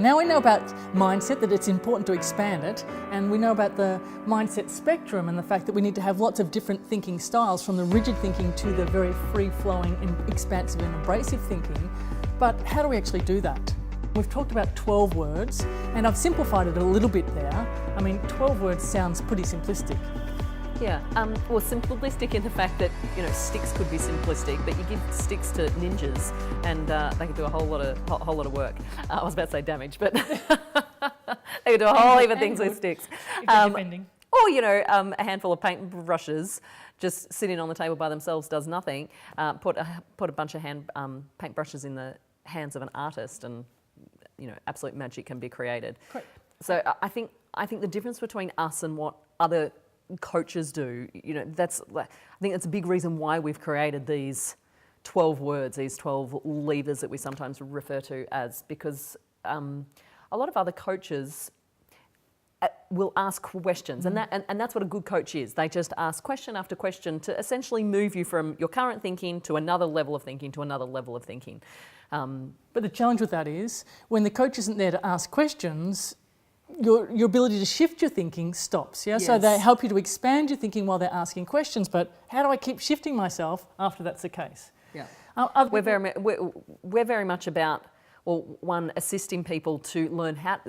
Now we know about mindset, that it's important to expand it, and we know about the mindset spectrum and the fact that we need to have lots of different thinking styles, from the rigid thinking to the very free-flowing and expansive and abrasive thinking. But how do we actually do that? We've talked about 12 words, and I've simplified it a little bit there. I mean, 12 words sounds pretty simplistic. Yeah, well, simplistic in the fact that, you know, sticks could be simplistic, but you give sticks to ninjas and they could do a whole lot of work. I was about to say damage, but they could do a whole heap of things with sticks. Or, you know, a handful of paintbrushes just sitting on the table by themselves does nothing. Put a bunch of paintbrushes in the hands of an artist and, you know, absolute magic can be created. Correct. So I think the difference between us and what other coaches do, you know, I think that's a big reason why we've created these 12 words, these 12 levers that we sometimes refer to as, because a lot of other coaches will ask questions, and that's what a good coach is. They just ask question after question to essentially move you from your current thinking to another level of thinking to another level of thinking. But the challenge with that is, when the coach isn't there to ask questions, your ability to shift your thinking stops. Yeah, yes. So they help you to expand your thinking while they're asking questions. But how do I keep shifting myself after that's the case? Yeah, we're very much about, well, one, assisting people to learn how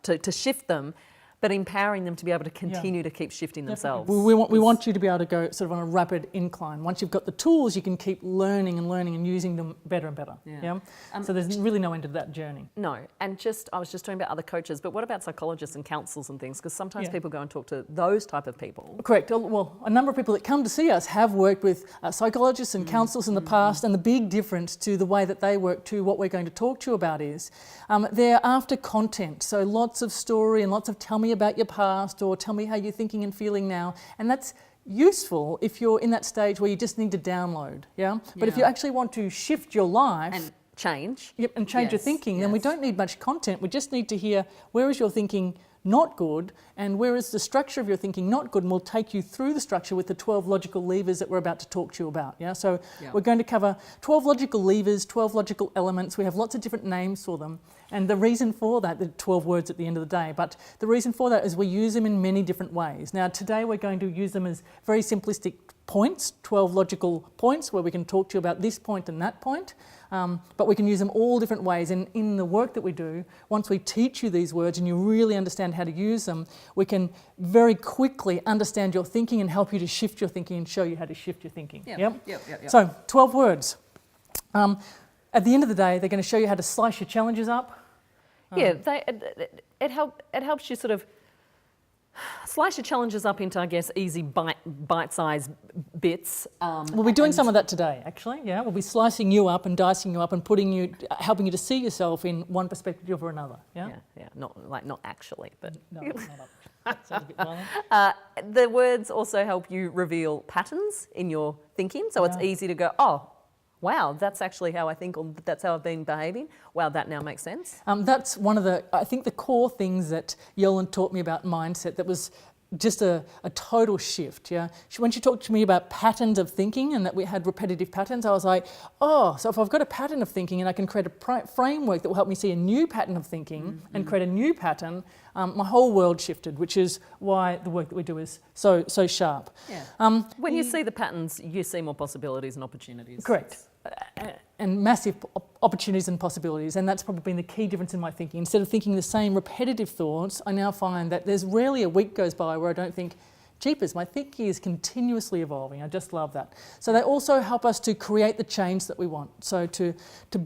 to shift them, but empowering them to be able to continue to keep shifting themselves. We want you to be able to go sort of on a rapid incline. Once you've got the tools, you can keep learning and using them better and better. Yeah. So there's really no end to that journey. No, and I was just talking about other coaches, but what about psychologists and counsellors and things? Because sometimes people go and talk to those type of people. Correct. Well, a number of people that come to see us have worked with psychologists and counsellors in the past, and the big difference to the way that they work to what we're going to talk to you about is they're after content. So lots of story and lots of tell me about your past, or tell me how you're thinking and feeling now, and that's useful if you're in that stage where you just need to download. But if you actually want to shift your life and change your thinking, then we don't need much content. We just need to hear, where is your thinking not good, and where is the structure of your thinking not good, and we'll take you through the structure with the 12 logical levers that we're about to talk to you about. So we're going to cover 12 logical levers, 12 logical elements. We have lots of different names for them, and the reason for that, the 12 words at the end of the day, but the reason for that is we use them in many different ways. Now today we're going to use them as very simplistic points, 12 logical points where we can talk to you about this point and that point. But we can use them all different ways, and in the work that we do, once we teach you these words and you really understand how to use them, we can very quickly understand your thinking and help you to shift your thinking and show you how to shift your thinking. So 12 words. At the end of the day, they're going to show you how to slice your challenges up. It helps you sort of slice your challenges up into, I guess, easy bite-sized bits. We'll be doing some of that today, actually. We'll be slicing you up and dicing you up and helping you to see yourself in one perspective or another. Not actually, but no, not that sounds a bit violent. The words also help you reveal patterns in your thinking, so it's easy to go, oh, wow, that's actually how I think, or that's how I've been behaving. Wow, that now makes sense. That's one of I think the core things that Yolan taught me about mindset that was just a total shift. When she talked to me about patterns of thinking and that we had repetitive patterns, I was like, oh, so if I've got a pattern of thinking and I can create a framework that will help me see a new pattern of thinking and create a new pattern, my whole world shifted, which is why the work that we do is so sharp. When you see the patterns, you see more possibilities and opportunities. Correct. And massive opportunities and possibilities, and that's probably been the key difference in my thinking. Instead of thinking the same repetitive thoughts, I now find that there's rarely a week goes by where I don't think, jeepers, my thinking is continuously evolving. I just love that. So they also help us to create the change that we want. So to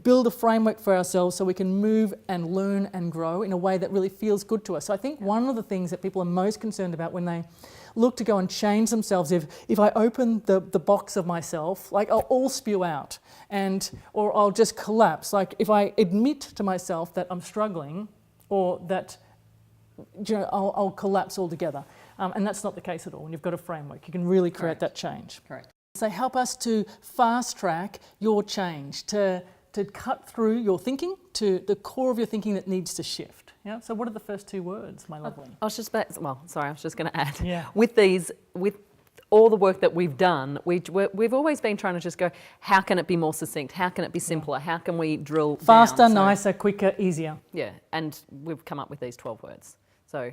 build a framework for ourselves so we can move and learn and grow in a way that really feels good to us. So I think one of the things that people are most concerned about when they look to go and change themselves, if I open the box of myself, like I'll all spew out, or I'll just collapse. Like if I admit to myself that I'm struggling, or that I'll collapse altogether. And that's not the case at all. When you've got a framework, you can really create that change. Correct. So they help us to fast track your change, to cut through your thinking to the core of your thinking that needs to shift. So what are the first two words, my lovely? I was just going to add, with all the work that we've done, we've always been trying to just go, how can it be more succinct? How can it be simpler? How can we drill Faster, down? So, nicer, quicker, easier. yeah, and we've come up with these 12 words. So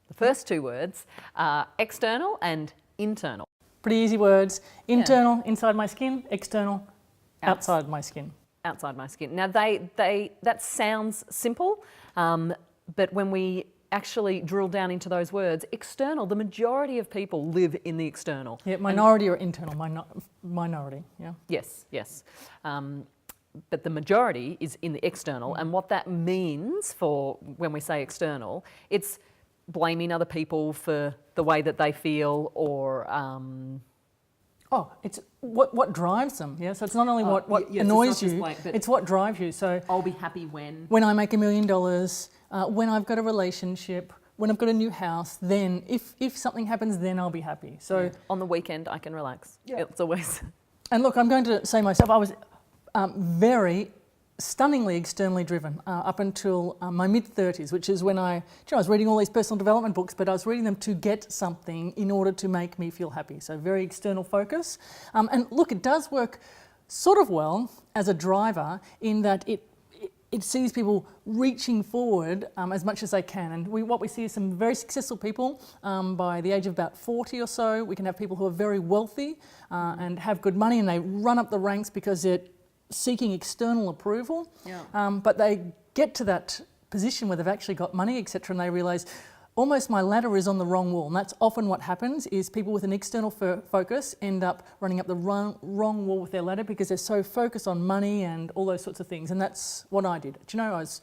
the first 2 words are external and internal. Pretty easy words. Internal, inside my skin. External, outside my skin. Outside my skin. Now that sounds simple, but when we actually drill down into those words, external, the majority of people live in the external. Yeah, minority or internal, minority, yeah. Yes. But the majority is in the external, and what that means for when we say external, it's blaming other people for the way that they feel, or it's what drives them, yeah? So it's not only what yes, annoys it's not just you, like that- it's what drives you. So I'll be happy when I make $1 million, when I've got a relationship, when I've got a new house, then if something happens, then I'll be happy. So on the weekend I can relax. Yeah. It's always... And look, I'm going to say myself, I was very stunningly externally driven up until my mid-30s, which is when I was reading all these personal development books, but I was reading them to get something in order to make me feel happy. So very external focus. And look, it does work sort of well as a driver in that it sees people reaching forward as much as they can. And what we see is some very successful people by the age of about 40 or so. We can have people who are very wealthy and have good money, and they run up the ranks because they're seeking external approval. Yeah. But they get to that position where they've actually got money, etc., and they realise almost my ladder is on the wrong wall. And that's often what happens, is people with an external focus end up running up the wrong wall with their ladder because they're so focused on money and all those sorts of things. And that's what I did. Do you know, I was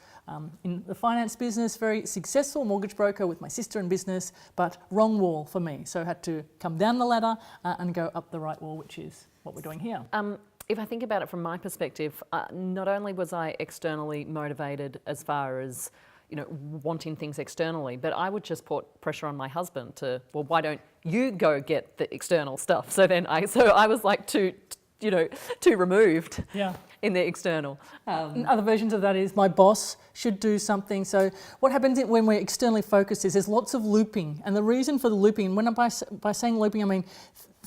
in the finance business, very successful mortgage broker with my sister in business, but wrong wall for me. So I had to come down the ladder and go up the right wall, which is what we're doing here. If I think about it from my perspective, not only was I externally motivated as far as, you know, wanting things externally, but I would just put pressure on my husband to, well, why don't you go get the external stuff? So I was like too removed in the external. Other versions of that is my boss should do something. So what happens when we're externally focused is there's lots of looping. And the reason for the looping, by saying looping, I mean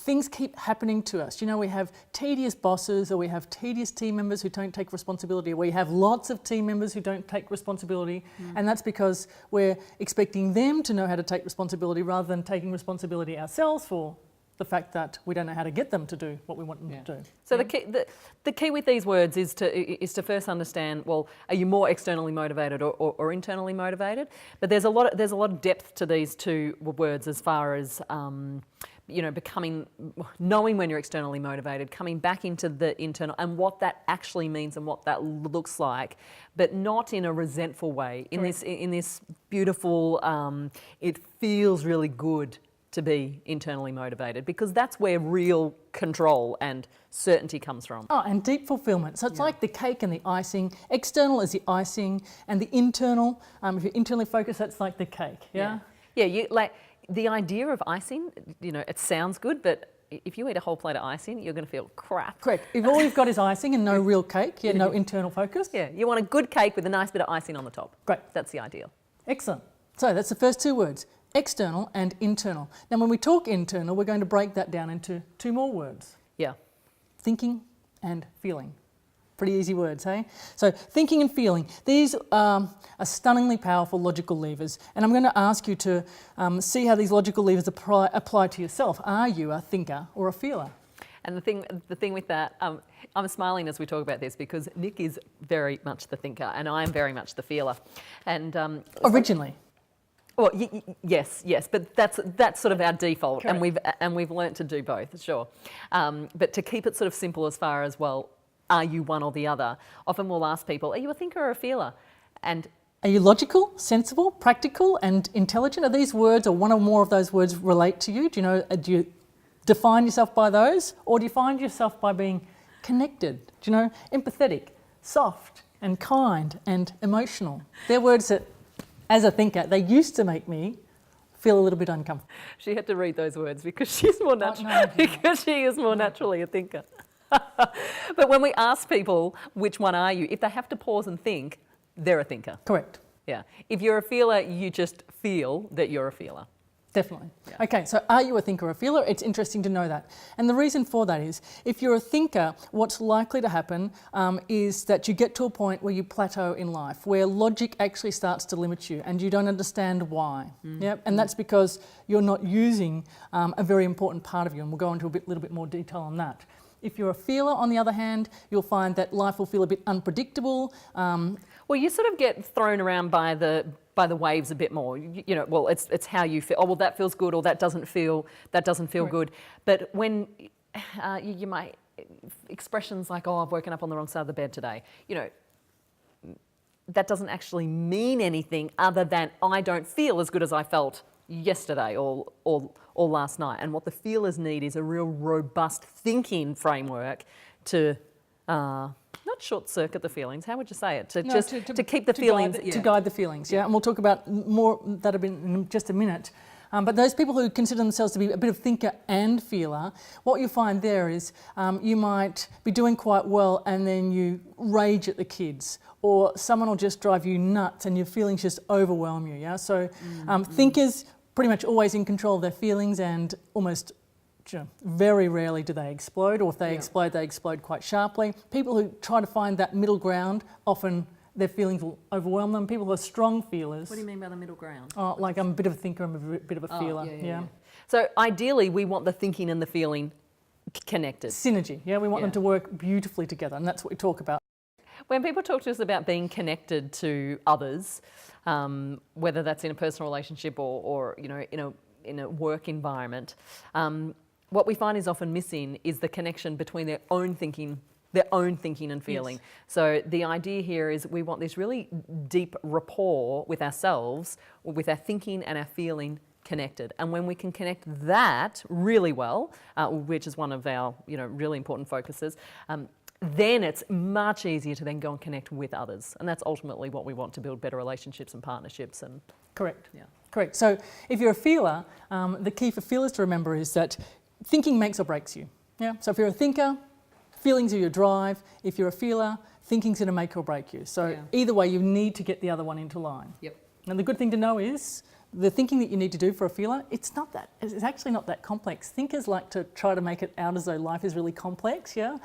things keep happening to us. You know, we have tedious bosses, or we have tedious team members who don't take responsibility, or we have lots of team members who don't take responsibility, and that's because we're expecting them to know how to take responsibility rather than taking responsibility ourselves for the fact that we don't know how to get them to do what we want them to do. So the key with these words is to first understand, well, are you more externally motivated or internally motivated? But there's a lot of depth to these 2 words as far as knowing when you're externally motivated, coming back into the internal, and what that actually means and what that looks like, but not in a resentful way. In this beautiful, it feels really good to be internally motivated, because that's where real control and certainty comes from. Oh, and deep fulfillment. So it's like the cake and the icing. External is the icing, and the internal, if you're internally focused, that's like the cake. Yeah. You like the idea of icing. You know, it sounds good, but if you eat a whole plate of icing, you're going to feel crap. Correct. If all you've got is icing and no real cake, no internal focus. Yeah, you want a good cake with a nice bit of icing on the top. Great. That's the ideal. Excellent. So that's the first 2 words, external and internal. Now, when we talk internal, we're going to break that down into 2 more words. Yeah. Thinking and feeling. Pretty easy words, hey? So thinking and feeling. These are stunningly powerful logical levers. And I'm going to ask you to see how these logical levers apply to yourself. Are you a thinker or a feeler? And the thing with that, I'm smiling as we talk about this because Nick is very much the thinker and I'm very much the feeler. And originally. Well, yes, but that's sort of our default. Correct. and we've learnt to do both, sure. But to keep it sort of simple as far as, well, are you one or the other? Often we'll ask people, are you a thinker or a feeler? And are you logical, sensible, practical, and intelligent? Are these words, or one or more of those words, relate to you? Do you define yourself by those, or do you find yourself by being connected? Do you know, empathetic, soft, and kind, and emotional? They're words that, as a thinker, they used to make me feel a little bit uncomfortable. She had to read those words because she's more because she is more naturally a thinker. But when we ask people which one are you, if they have to pause and think, they're a thinker. Correct. Yeah. If you're a feeler, you just feel that you're a feeler. Definitely. Yeah. Okay, so are you a thinker or a feeler? It's interesting to know that. And the reason for that is, if you're a thinker, what's likely to happen is that you get to a point where you plateau in life, where logic actually starts to limit you and you don't understand why. Yep? And that's because you're not using a very important part of you, and we'll go into a little bit more detail on that. If you're a feeler, on the other hand, you'll find that life will feel a bit unpredictable. Well, you sort of get thrown around by the waves a bit more. You know, well, it's how you feel. Oh, well, that feels good, or that doesn't feel Right. good. But when you might expressions like, "Oh, I've woken up on the wrong side of the bed today," you know, that doesn't actually mean anything other than I don't feel as good as I felt yesterday or last night. And what the feelers need is a real robust thinking framework to not short circuit the feelings. How would you say it? To keep the feelings To guide the feelings, yeah. And we'll talk about more that in just a minute. But those people who consider themselves to be a bit of thinker and feeler, what you find there is you might be doing quite well and then you rage at the kids, or someone will just drive you nuts and your feelings just overwhelm you. Yeah. So thinkers pretty much always in control of their feelings, and almost very rarely do they explode, or if they explode, they explode quite sharply. People who try to find that middle ground, often their feelings will overwhelm them. People who are strong feelers. What do you mean by the middle ground? Oh, like I'm a bit of a thinker, I'm a bit of a feeler. Yeah. So ideally, we want the thinking and the feeling connected. Synergy. Yeah, we want them to work beautifully together, and that's what we talk about. When people talk to us about being connected to others, whether that's in a personal relationship or you know in a work environment, what we find is often missing is the connection between their own thinking and feeling. Yes. So the idea here is we want this really deep rapport with ourselves, with our thinking and our feeling connected. And when we can connect that really well, which is one of our really important focuses, then it's much easier to then go and connect with others. And that's ultimately what we want, to build better relationships and partnerships. And Correct. Yeah. Correct. So if you're a feeler, the key for feelers to remember is that thinking makes or breaks you. Yeah. So if you're a thinker, feelings are your drive. If you're a feeler, thinking's going to make or break you. So either way, you need to get the other one into line. Yep. And the good thing to know is the thinking that you need to do for a feeler, it's actually not that complex. Thinkers like to try to make it out as though life is really complex, yeah?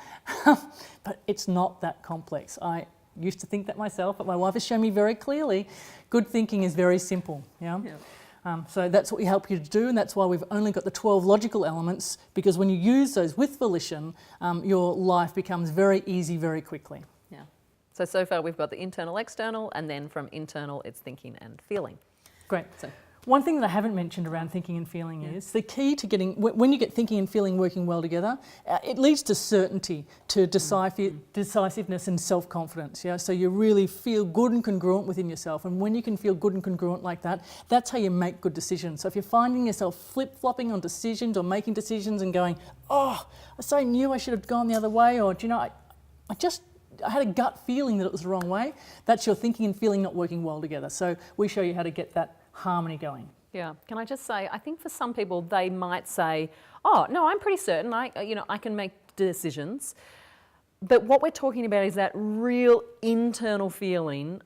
But it's not that complex. I used to think that myself, but my wife has shown me very clearly, good thinking is very simple, yeah? So that's what we help you to do, and that's why we've only got the 12 logical elements, because when you use those with volition, your life becomes very easy very quickly. Yeah. So far we've got the internal, external, and then from internal it's thinking and feeling. Great. So one thing that I haven't mentioned around thinking and feeling is the key to getting, when you get thinking and feeling working well together, it leads to certainty, to decisiveness and self-confidence. Yeah, so you really feel good and congruent within yourself, and when you can feel good and congruent like that, that's how you make good decisions. So if you're finding yourself flip-flopping on decisions or making decisions and going, oh, I so knew I should have gone the other way, or do you know, I had a gut feeling that it was the wrong way, that's your thinking and feeling not working well together. So we show you how to get that harmony going. Yeah. Can I just say, I think for some people they might say, oh, no, I'm pretty certain I can make decisions. But what we're talking about is that real internal feeling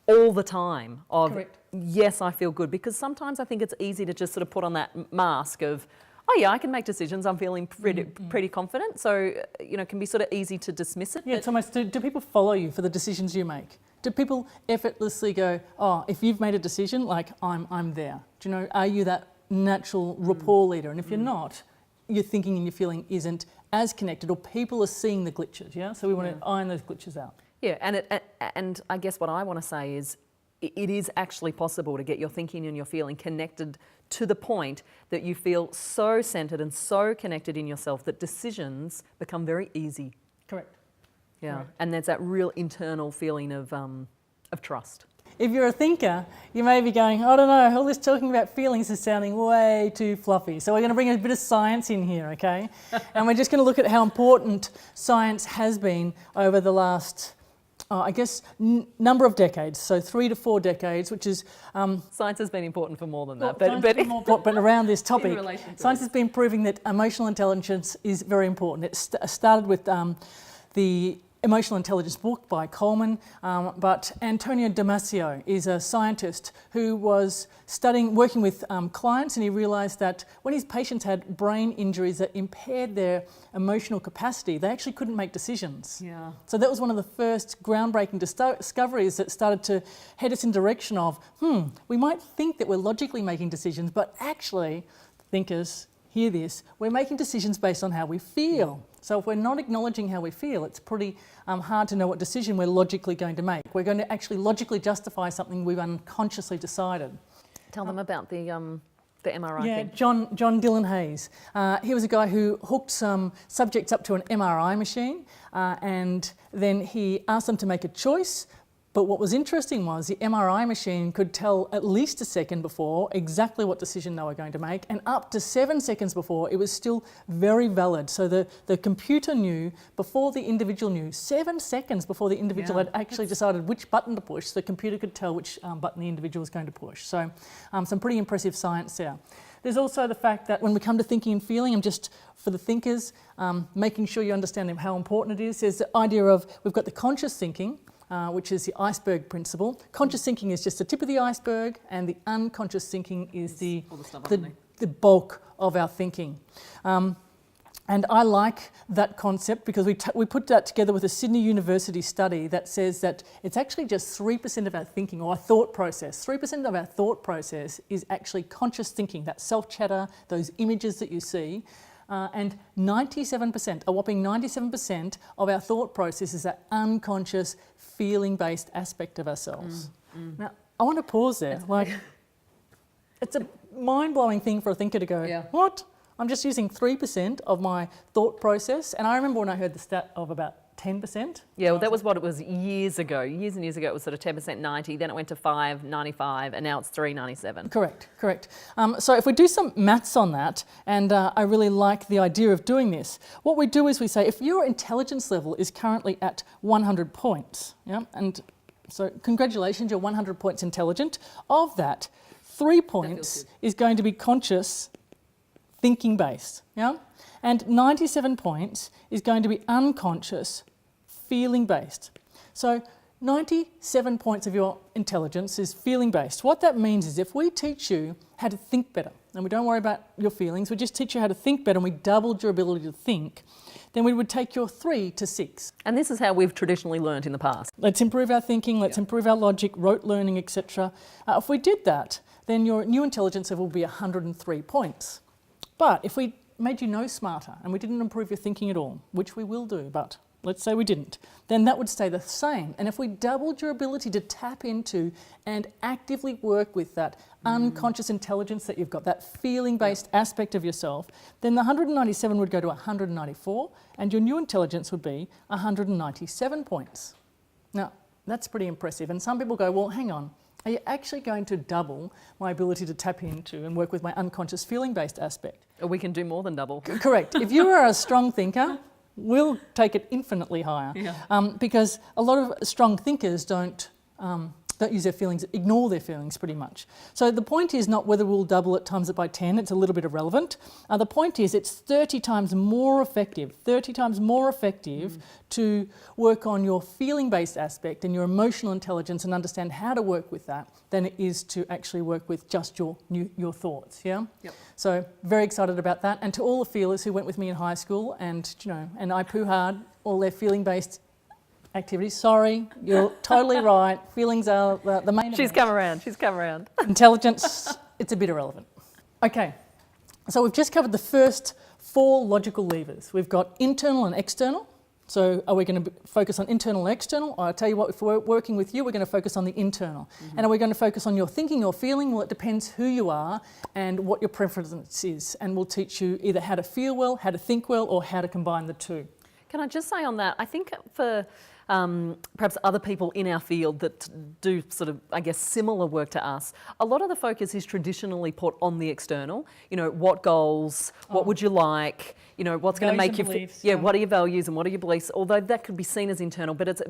all the time of, Correct. Yes, I feel good. Because sometimes I think it's easy to just sort of put on that mask of, oh yeah, I can make decisions, I'm feeling pretty confident. So, it can be sort of easy to dismiss it. Yeah, it's almost, do people follow you for the decisions you make? Do people effortlessly go, oh, if you've made a decision, like I'm there? Do you know, are you that natural rapport leader? And if you're not, your thinking and your feeling isn't as connected, or people are seeing the glitches, yeah? So we want to iron those glitches out. Yeah, and I guess what I want to say is it is actually possible to get your thinking and your feeling connected to the point that you feel so centered and so connected in yourself that decisions become very easy. Correct. Yeah, Right. and there's that real internal feeling of trust. If you're a thinker, you may be going, I don't know, all this talking about feelings is sounding way too fluffy. So we're going to bring a bit of science in here, okay? And we're just going to look at how important science has been over the last, number of decades. So 3 to 4 decades, which is... Science has been important for more than that. But around this topic, In relation to science has been proving that emotional intelligence is very important. It started with the emotional intelligence book by Coleman, but Antonio Damasio is a scientist who was working with clients, and he realised that when his patients had brain injuries that impaired their emotional capacity, they actually couldn't make decisions. Yeah. So that was one of the first groundbreaking discoveries that started to head us in the direction of, we might think that we're logically making decisions, but actually, thinkers, hear this, we're making decisions based on how we feel. So if we're not acknowledging how we feel, it's pretty hard to know what decision we're logically going to make. We're going to actually logically justify something we've unconsciously decided. Tell them about the MRI Yeah, thing. John Dillon Hayes. He was a guy who hooked some subjects up to an MRI machine, and then he asked them to make a choice. But what was interesting was the MRI machine could tell at least a second before exactly what decision they were going to make, and up to 7 seconds before it was still very valid. So the computer knew before the individual knew, 7 seconds before the individual had actually decided which button to push, the computer could tell which button the individual was going to push. So some pretty impressive science there. There's also the fact that when we come to thinking and feeling, and just for the thinkers, making sure you understand how important it is, there's the idea of we've got the conscious thinking, which is the iceberg principle. Conscious thinking is just the tip of the iceberg, and the unconscious thinking is the bulk of our thinking. And I like that concept because we put that together with a Sydney University study that says that it's actually just 3% of our thinking, or our thought process. 3% of our thought process is actually conscious thinking, that self-chatter, those images that you see. And 97%, a whopping 97% of our thought process is that unconscious, feeling-based aspect of ourselves. Now, I want to pause there. It's a mind-blowing thing for a thinker to go, what? I'm just using 3% of my thought process. And I remember when I heard the stat of about 10%. Yeah, well, that was what it was years ago. Years and years ago, it was sort of 10%, 90, then it went to 5, 95, and now it's 3, 97. Correct. So if we do some maths on that, and I really like the idea of doing this, what we do is we say, if your intelligence level is currently at 100 points, and so congratulations, you're 100 points intelligent. Of that, 3 points is going to be conscious, thinking based, and 97 points is going to be unconscious, feeling based. So 97 points of your intelligence is feeling based. What that means is if we teach you how to think better, and we don't worry about your feelings, we just teach you how to think better, and we doubled your ability to think, then we would take your 3 to 6. And this is how we've traditionally learned in the past. Let's improve our thinking, let's improve our logic, rote learning, etc. If we did that, then your new intelligence level would be 103 points. But if we made you no smarter and we didn't improve your thinking at all, which we will do, but let's say we didn't, then that would stay the same. And if we doubled your ability to tap into and actively work with that unconscious intelligence that you've got, that feeling-based aspect of yourself, then the 197 would go to 194, and your new intelligence would be 197 points. Now, that's pretty impressive. And some people go, well, hang on, are you actually going to double my ability to tap into and work with my unconscious feeling-based aspect? Or we can do more than double. Correct. If you are a strong thinker, we'll take it infinitely higher. Because a lot of strong thinkers don't use their feelings, ignore their feelings pretty much. So the point is not whether we'll double it, times it by 10, it's a little bit irrelevant. The point is it's 30 times more effective to work on your feeling-based aspect and your emotional intelligence and understand how to work with that than it is to actually work with just your thoughts, So very excited about that. And to all the feelers who went with me in high school and I poo hard all their feeling-based activities. Sorry, you're totally right. Feelings are the main event. She's come around. Intelligence, it's a bit irrelevant. Okay, so we've just covered the first 4 logical levers. We've got internal and external. So are we going to focus on internal and external? I'll tell you what, if we're working with you, we're going to focus on the internal. And are we going to focus on your thinking or feeling? Well, it depends who you are and what your preference is. And we'll teach you either how to feel well, how to think well, or how to combine the two. Can I just say on that, I think for perhaps other people in our field that do sort of, I guess, similar work to us, a lot of the focus is traditionally put on the external. What goals, what would you like, you know, what's going to Values make and you, beliefs, yeah, yeah. what are your values and what are your beliefs? Although that could be seen as internal, but it's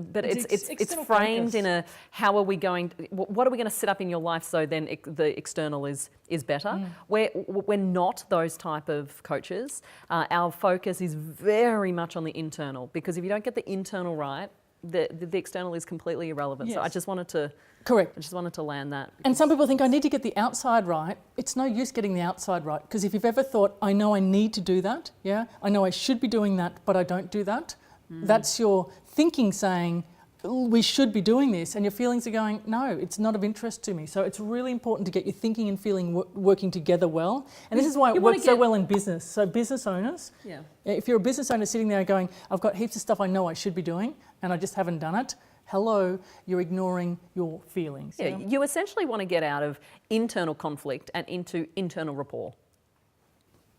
external framed focus. in a, how are we going, what are we going to set up in your life so then the external is better? We're not those type of coaches. Our focus is very much on the internal, because if you don't get the internal right, the external is completely irrelevant. So I Yes. just wanted to, Correct. I just wanted to land that. And some people think I need to get the outside right. It's no use getting the outside right, because if you've ever thought, I know I need to do that, yeah, I know I should be doing that, but I don't do that, that's your thinking saying, we should be doing this, and your feelings are going, no, it's not of interest to me. So it's really important to get your thinking and feeling working together well. And this is why it You wanna works so get- well in business. So business owners, Yeah. if you're a business owner sitting there going, I've got heaps of stuff I know I should be doing, and I just haven't done it, hello, you're ignoring your feelings. Yeah, you essentially want to get out of internal conflict and into internal rapport.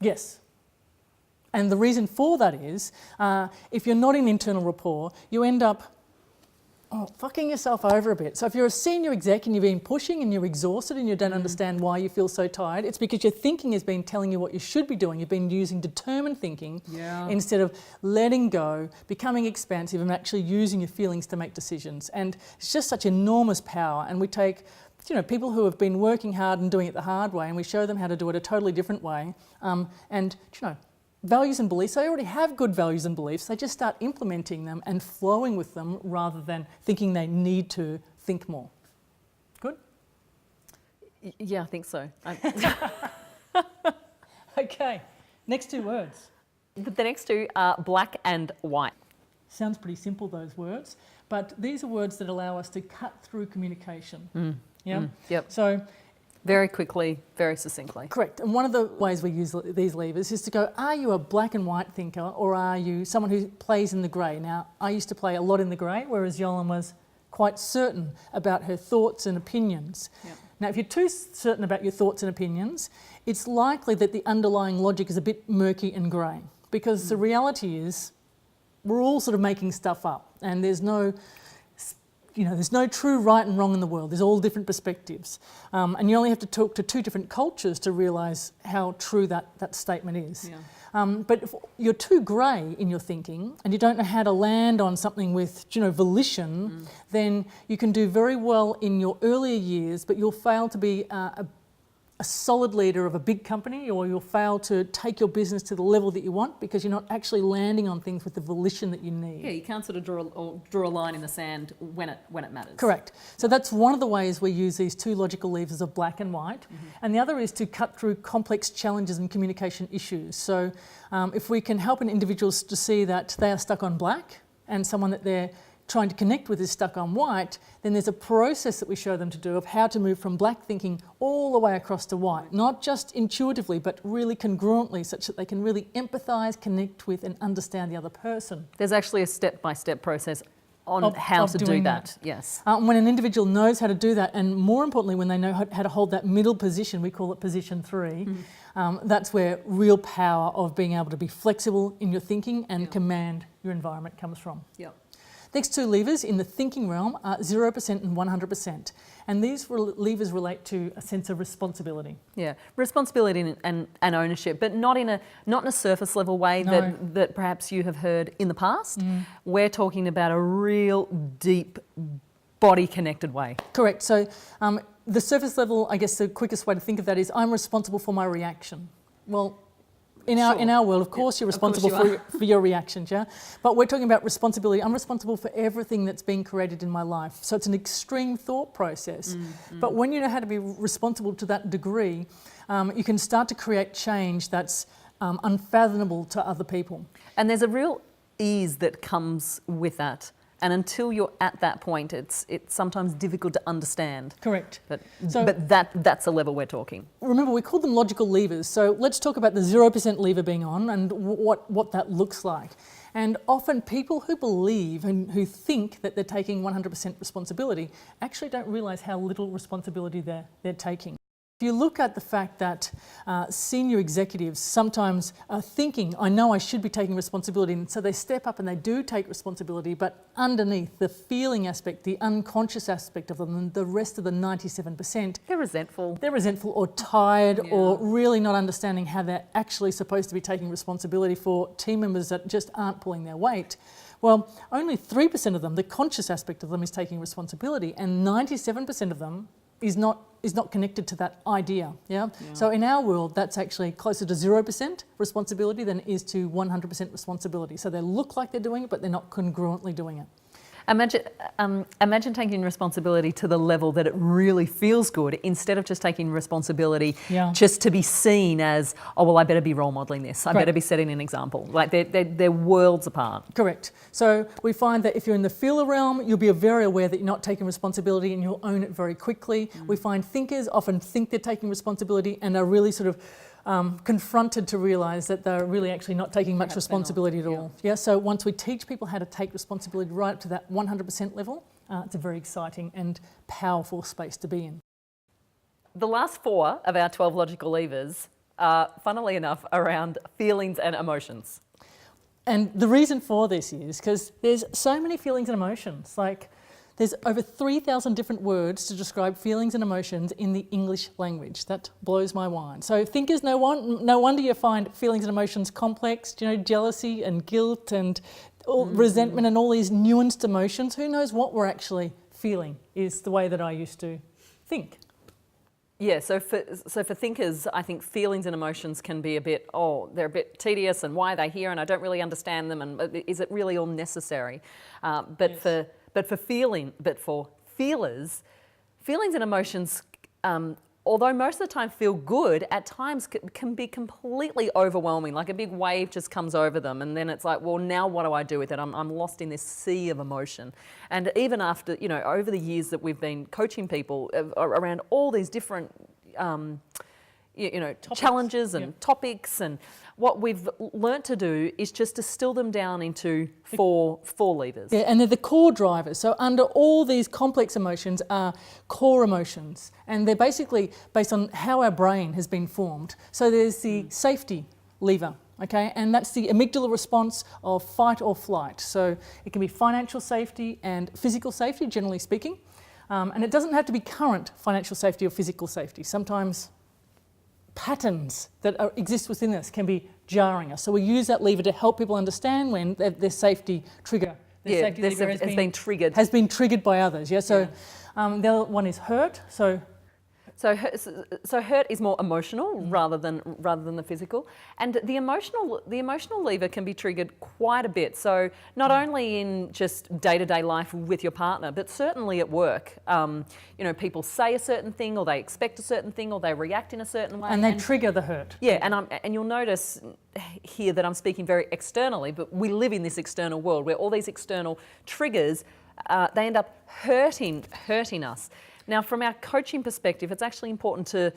Yes. And the reason for that is, if you're not in internal rapport, you end up fucking yourself over a bit. So if you're a senior exec and you've been pushing and you're exhausted and you don't understand why you feel so tired, it's because your thinking has been telling you what you should be doing. You've been using determined thinking instead of letting go, becoming expansive and actually using your feelings to make decisions. And it's just such enormous power. And we take, you know, people who have been working hard and doing it the hard way, and we show them how to do it a totally different way. And, you know, values and beliefs, they already have good values and beliefs. They just start implementing them and flowing with them rather than thinking they need to think more. Good? Yeah, I think so. Okay, next two words. The next two are black and white. Sounds pretty simple, those words, but these are words that allow us to cut through communication. Yeah. Yep. So, Very quickly, very succinctly. correct. And one of the ways we use these levers is to go, are you a black and white thinker, or are you someone who plays in the grey? Now, I used to play a lot in the grey, whereas Yolan was quite certain about her thoughts and opinions. Yep. Now, if you're too certain about your thoughts and opinions, it's likely that the underlying logic is a bit murky and grey, because the reality is we're all sort of making stuff up, and there's no, there's no true right and wrong in the world. There's all different perspectives, and you only have to talk to two different cultures to realise how true that statement is. Yeah. But if you're too grey in your thinking and you don't know how to land on something with, volition, then you can do very well in your earlier years, but you'll fail to be a solid leader of a big company, or you'll fail to take your business to the level that you want because you're not actually landing on things with the volition that you need. Yeah, you can't sort of draw a line in the sand when it matters. Correct. So that's one of the ways we use these two logical levers of black and white. And the other is to cut through complex challenges and communication issues. So if we can help an individual to see that they are stuck on black and someone that they're trying to connect with is stuck on white, then there's a process that we show them to do of how to move from black thinking all the way across to white, not just intuitively, but really congruently, such that they can really empathise, connect with and understand the other person. There's actually a step-by-step process on Of how to do doing that. Yes. When an individual knows how to do that, and more importantly, when they know how to hold that middle position, we call it position 3, that's where real power of being able to be flexible in your thinking and command your environment comes from. Yeah. Next two levers in the thinking realm are 0% and 100%. And these levers relate to a sense of responsibility. Yeah, responsibility and ownership, but not in a surface level way No. that perhaps you have heard in the past. We're talking about a real deep body connected way. Correct. So the surface level, I guess the quickest way to think of that is I'm responsible for my reaction. Well, in our world, of course, you're responsible for your reactions, yeah? But we're talking about responsibility. I'm responsible for everything that's being created in my life. So it's an extreme thought process. But when you know how to be responsible to that degree, you can start to create change that's unfathomable to other people. And there's a real ease that comes with that. And until you're at that point, it's sometimes difficult to understand. Correct. But So- that's the level we're talking. Remember, we call them logical levers. So let's talk about the 0% lever being on and what that looks like. And often people who believe and who think that they're taking 100% responsibility actually don't realise how little responsibility they're taking. If you look at the fact that senior executives sometimes are thinking, I know I should be taking responsibility, and so they step up and they do take responsibility, but underneath the feeling aspect, the unconscious aspect of them, and the rest of the 97%, They're resentful. they're resentful or tired or really not understanding how they're actually supposed to be taking responsibility for team members that just aren't pulling their weight. Well, only 3% of them, the conscious aspect of them, is taking responsibility, and 97% of them is not connected to that idea. Yeah? So in our world, that's actually closer to 0% responsibility than it is to 100% responsibility. So they look like they're doing it, but they're not congruently doing it. Imagine taking responsibility to the level that it really feels good, instead of just taking responsibility just to be seen as, oh, well, I better be role modelling this. I better be setting an example. Like they're worlds apart. Correct. So we find that if you're in the feeler realm, you'll be very aware that you're not taking responsibility and you'll own it very quickly. We find thinkers often think they're taking responsibility and are really sort of confronted to realise that they're really actually not taking much responsibility at all. Yeah. So once we teach people how to take responsibility right up to that 100% level, it's a very exciting and powerful space to be in. The last 4 of our 12 logical levers are, funnily enough, around feelings and emotions. And the reason for this is because there's so many feelings and emotions. Like, there's over 3,000 different words to describe feelings and emotions in the English language. That blows my mind. So thinkers, no wonder you find feelings and emotions complex. You know, jealousy and guilt and resentment and all these nuanced emotions. Who knows what we're actually feeling is the way that I used to think. Yeah, so for thinkers, I think feelings and emotions can be a bit, they're a bit tedious, and why are they here, and I don't really understand them, and is it really all necessary? But for feelers, feelings and emotions, although most of the time feel good, at times can be completely overwhelming. Like a big wave just comes over them, and then it's like, well, now what do I do with it? I'm lost in this sea of emotion. And even after, over the years that we've been coaching people around all these different challenges and topics, and what we've learnt to do is just distill them down into four levers. Yeah, and they're the core drivers. So under all these complex emotions are core emotions, and they're basically based on how our brain has been formed. So there's the safety lever, okay, and that's the amygdala response of fight or flight. So it can be financial safety and physical safety, generally speaking, and it doesn't have to be current financial safety or physical safety. Sometimes patterns that exist within us can be jarring us. So we use that lever to help people understand when their safety trigger, safety lever has been triggered. Has been triggered by others. Yeah. So the other one is hurt. So hurt is more emotional rather than the physical, and the emotional lever can be triggered quite a bit. So not only in just day-to-day life with your partner, but certainly at work. People say a certain thing, or they expect a certain thing, or they react in a certain way, and they trigger the hurt. Yeah, and you'll notice here that I'm speaking very externally, but we live in this external world where all these external triggers they end up hurting us. Now, from our coaching perspective, it's actually important to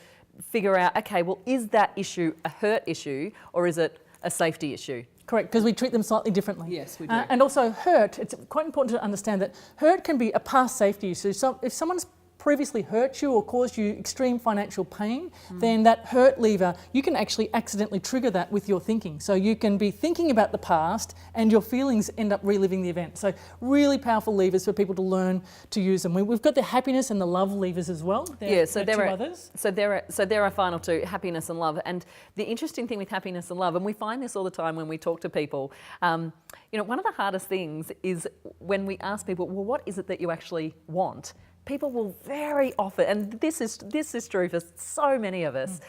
figure out, okay, well, is that issue a hurt issue, or is it a safety issue? Correct, because we treat them slightly differently. Yes, we do. And also hurt, it's quite important to understand that hurt can be a past safety issue. So if someone's previously hurt you or caused you extreme financial pain, then that hurt lever, you can actually accidentally trigger that with your thinking. So you can be thinking about the past and your feelings end up reliving the event. So really powerful levers for people to learn to use them. We've got the happiness and the love levers as well. There are others. So there are our final two, happiness and love. And the interesting thing with happiness and love, and we find this all the time when we talk to people, one of the hardest things is when we ask people, well, what is it that you actually want? People will very often, and this is true for so many of us,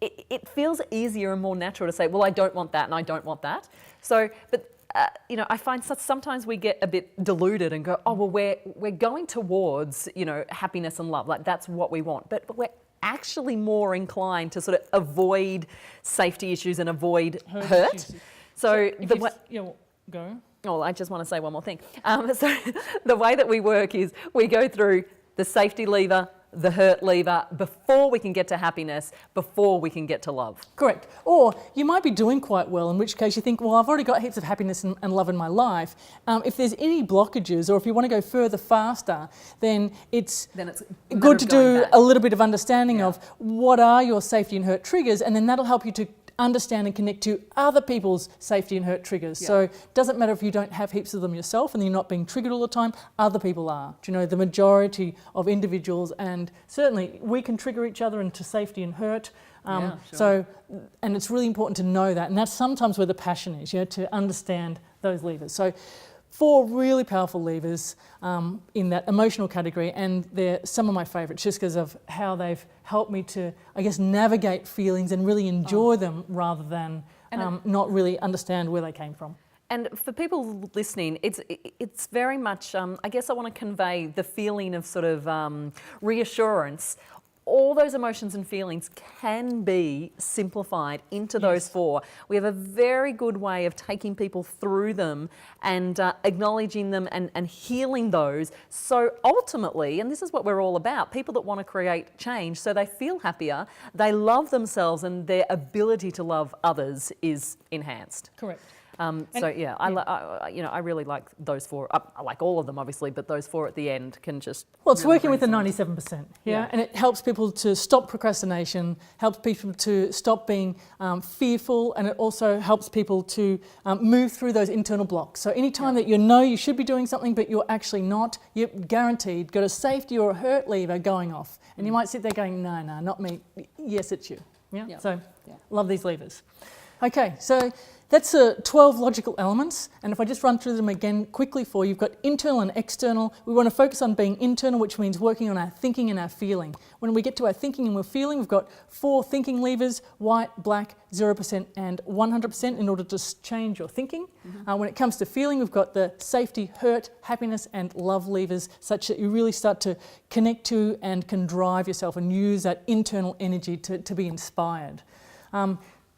it feels easier and more natural to say, well, I don't want that and I don't want that. So, but I find sometimes we get a bit deluded and go, oh, well, we're going towards, happiness and love, like that's what we want. But we're actually more inclined to sort of avoid safety issues and avoid hurt. Go. Oh, I just want to say one more thing. So the way that we work is we go through the safety lever, the hurt lever before we can get to happiness, before we can get to love. Correct. Or you might be doing quite well, in which case you think, well, I've already got heaps of happiness and love in my life. If there's any blockages, or if you want to go further faster, then it's a matter good of to going do back. a little bit of understanding of what are your safety and hurt triggers, and then that'll help you to understand and connect to other people's safety and hurt triggers. Yeah. So it doesn't matter if you don't have heaps of them yourself and you're not being triggered all the time, other people are. Do you know, the majority of individuals, and certainly we can trigger each other into safety and hurt. Sure. So, and it's really important to know that, and that's sometimes where the passion is, to understand those levers. So 4 really powerful levers in that emotional category, and they're some of my favourites just because of how they've helped me to, I guess, navigate feelings and really enjoy them rather than not really understand where they came from. And for people listening, it's very much, I guess I want to convey the feeling of sort of reassurance. All those emotions and feelings can be simplified into those 4. We have a very good way of taking people through them and acknowledging them and healing those. So ultimately, and this is what we're all about, people that want to create change so they feel happier, they love themselves, and their ability to love others is enhanced. Correct. I really like those 4. I like all of them, obviously, but those 4 at the end can just. Well, it's really working with the bring something. 97%, and it helps people to stop procrastination, helps people to stop being fearful, and it also helps people to move through those internal blocks. So anytime that you know you should be doing something but you're actually not, you're guaranteed got a safety or a hurt lever going off. And you might sit there going, no, not me. Yes, it's you. Yeah. So love these levers. Okay, so that's 12 logical elements, and if I just run through them again quickly for you, you've got internal and external. We want to focus on being internal, which means working on our thinking and our feeling. When we get to our thinking and we're feeling, we've got 4 thinking levers: white, black, 0% and 100% in order to change your thinking. When it comes to feeling, we've got the safety, hurt, happiness and love levers, such that you really start to connect to and can drive yourself and use that internal energy to be inspired.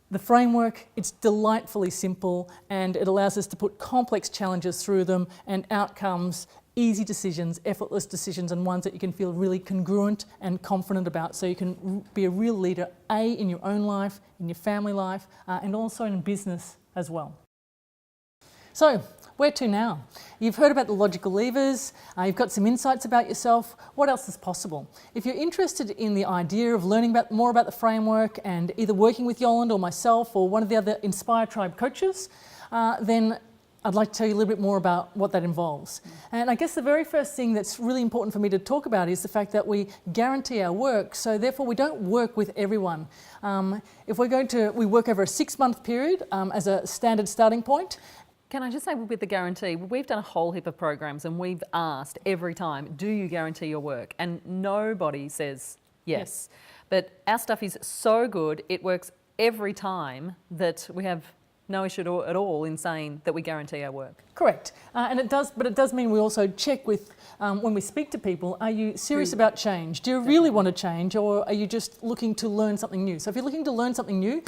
The framework, it's delightfully simple, and it allows us to put complex challenges through them and outcomes, easy decisions, effortless decisions, and ones that you can feel really congruent and confident about, so you can be a real leader, in your own life, in your family life, and also in business as well. So, where to now? You've heard about the logical levers, you've got some insights about yourself. What else is possible? If you're interested in the idea of learning more about the framework and either working with Yolande or myself or one of the other Inspire Tribe coaches, then I'd like to tell you a little bit more about what that involves. And I guess the very first thing that's really important for me to talk about is the fact that we guarantee our work, so therefore we don't work with everyone. If we work over a 6-month period as a standard starting point. Can I just say, with the guarantee, we've done a whole heap of programs and we've asked every time, do you guarantee your work? And nobody says yes. But our stuff is so good, it works every time, that we have no issue at all in saying that we guarantee our work. Correct, and it does mean we also check with, when we speak to people, are you serious about change? Do you really want to change, or are you just looking to learn something new? So if you're looking to learn something new,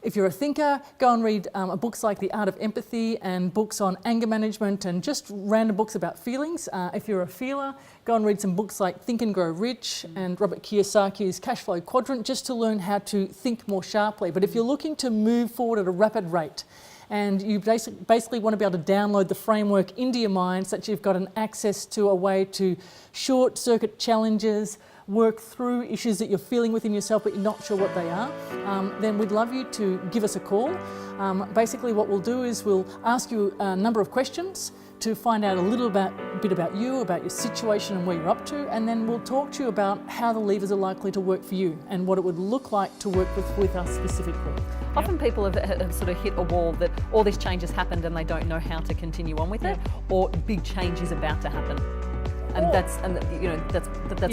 if you're a thinker, go and read books like The Art of Empathy and books on anger management and just random books about feelings. If you're a feeler, go and read some books like Think and Grow Rich and Robert Kiyosaki's Cash Flow Quadrant, just to learn how to think more sharply. But if you're looking to move forward at a rapid rate, and you basically want to be able to download the framework into your mind such that you've got an access to a way to short circuit challenges, work through issues that you're feeling within yourself but you're not sure what they are, then we'd love you to give us a call. Basically what we'll do is we'll ask you a number of questions to find out a little bit about you, about your situation and where you're up to, and then we'll talk to you about how the levers are likely to work for you and what it would look like to work with us specifically. Often people have sort of hit a wall that all this change has happened and they don't know how to continue on with it, or big change is about to happen. And that's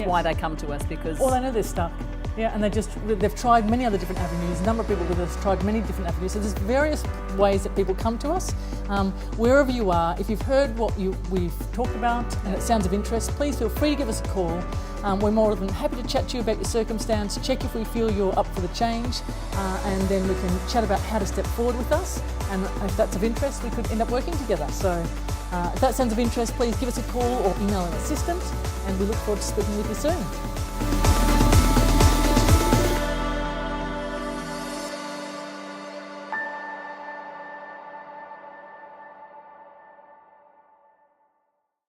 why they come to us, because... Or they know they're stuck. Yeah, and they've tried many other different avenues. A number of people have tried many different avenues. So there's various ways that people come to us. Wherever you are, if you've heard what we've talked about and it sounds of interest, please feel free to give us a call. We're more than happy to chat to you about your circumstance, check if we feel you're up for the change, and then we can chat about how to step forward with us. And if that's of interest, we could end up working together. So If that sounds of interest, please give us a call or email an assistant, and we look forward to speaking with you soon.